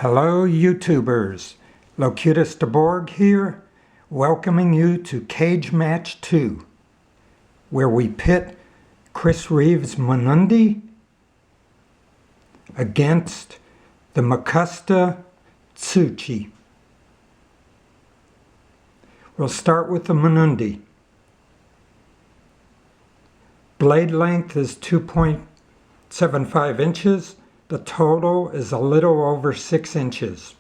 Hello YouTubers, Mcusta Tsuchi here, welcoming you to Cage Match 2, where we pit CHris Reeve Mnandi against the Mcusta Tsuchi. We'll start with the Mnandi. Blade length is 2.75 inches. The total is a little over 6 inches.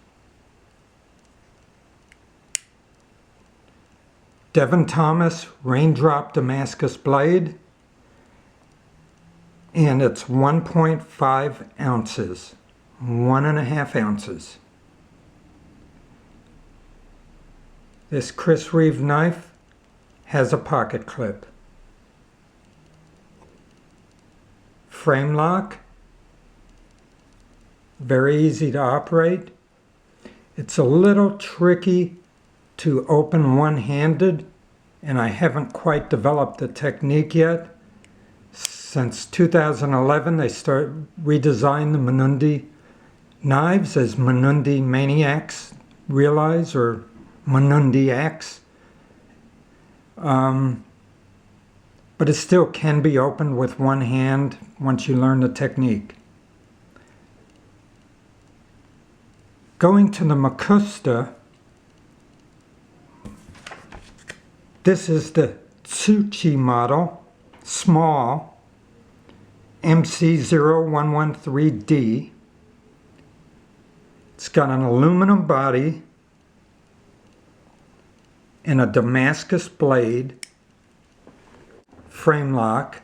Devon Thomas Raindrop Damascus blade, and it's 1.5 ounces, 1.5 ounces. This CHris Reeve knife has a pocket clip. Frame lock. Very easy to operate. It's a little tricky to open one-handed, and I haven't quite developed the technique yet. Since 2011, they redesigned the Mnandi knives as Mnandi Maniacs Realize, or Mnandi X. But it still can be opened with one hand once you learn the technique. Going to the Mcusta, this is the Tsuchi model, small, MC0113D. It's got an aluminum body and a Damascus blade, frame lock.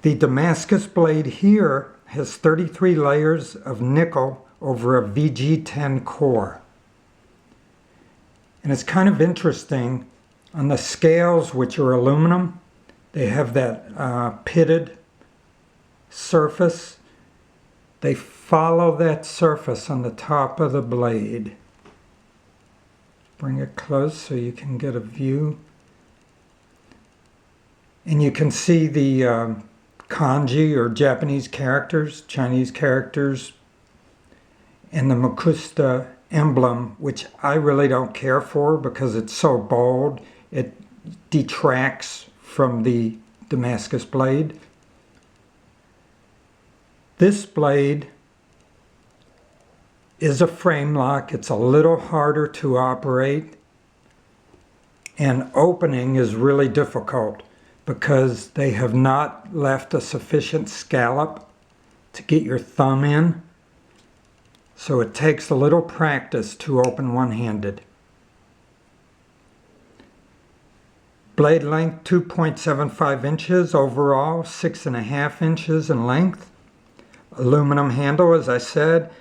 The Damascus blade here has 33 layers of nickel over a VG10 core. And it's kind of interesting, on the scales, which are aluminum, they have that pitted surface. They follow that surface on the top of the blade. Bring it close so you can get a view. And you can see the kanji, or Japanese characters, Chinese characters, and the Mcusta emblem, which I really don't care for because it's so bold. It detracts from the Damascus blade. This blade is a frame lock. It's a little harder to operate, and opening is really difficult because they have not left a sufficient scallop to get your thumb in. So it takes a little practice to open one-handed. Blade length 2.75 inches overall, 6.5 inches in length. Aluminum handle, as I said,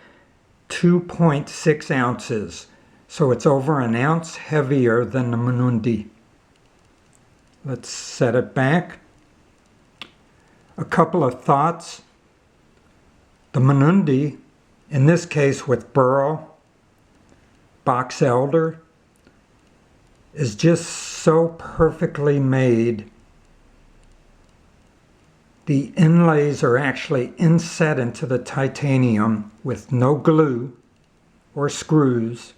2.6 ounces. So it's over an ounce heavier than the Mnandi. Let's set it back. A couple of thoughts. The Mnandi, in this case with burl, box elder, is just so perfectly made. The inlays are actually inset into the titanium with no glue or screws.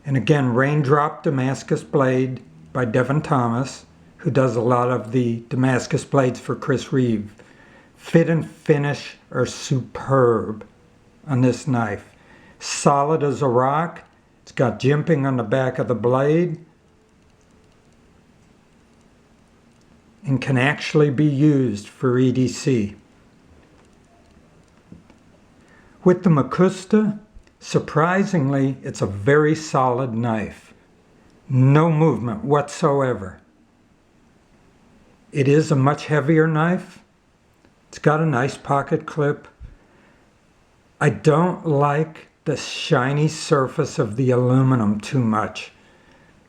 And again, Raindrop Damascus blade by Devon Thomas, who does a lot of the Damascus blades for CHris Reeve. Fit and finish are superb on this knife. Solid as a rock. It's got jimping on the back of the blade and can actually be used for EDC. With the Mcusta, surprisingly, it's a very solid knife. No movement whatsoever. It is a much heavier knife. It's got a nice pocket clip. I don't like the shiny surface of the aluminum too much.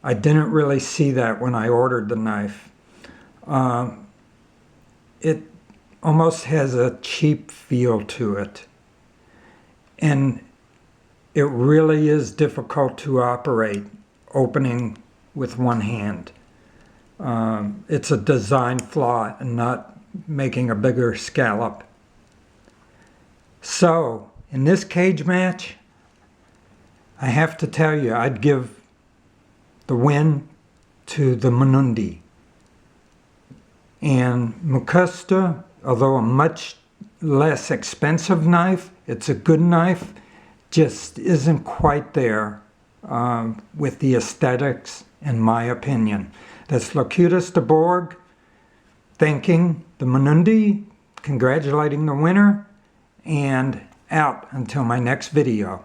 I didn't really see that when I ordered the knife. It almost has a cheap feel to it. And it really is difficult to operate, opening with one hand. It's a design flaw and not making a bigger scallop. So, in this cage match, I have to tell you, I'd give the win to the Mnandi. And Mcusta, although a much less expensive knife, it's a good knife, just isn't quite there with the aesthetics, in my opinion. That's Locutus de Borg thanking the Mnandi, congratulating the winner, and out until my next video.